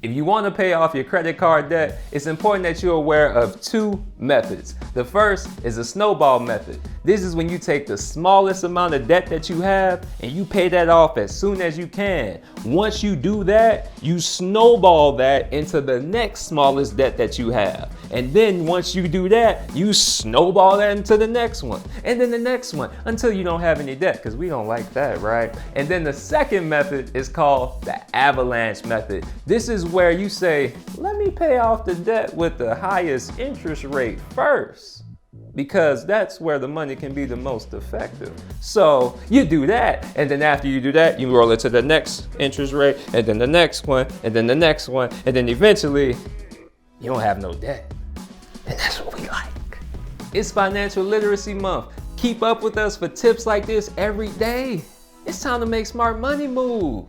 If you want to pay off your credit card debt, it's important that you're aware of two methods. The first is a snowball method. This is when you take the smallest amount of debt that you have and you pay that off as soon as you can. Once you do that, you snowball that into the next smallest debt that you have. And then once you do that, you snowball that into the next one, and then the next one, until you don't have any debt, because we don't like that, right? And then the second method is called the avalanche method. This is where you say, let me pay off the debt with the highest interest rate first, because that's where the money can be the most effective. So you do that, and then after you do that, you roll it to the next interest rate, and then the next one, and then the next one, and then eventually you don't have no debt. And that's what we like. It's Financial Literacy Month. Keep up with us for tips like this every day. It's time to make smart money moves.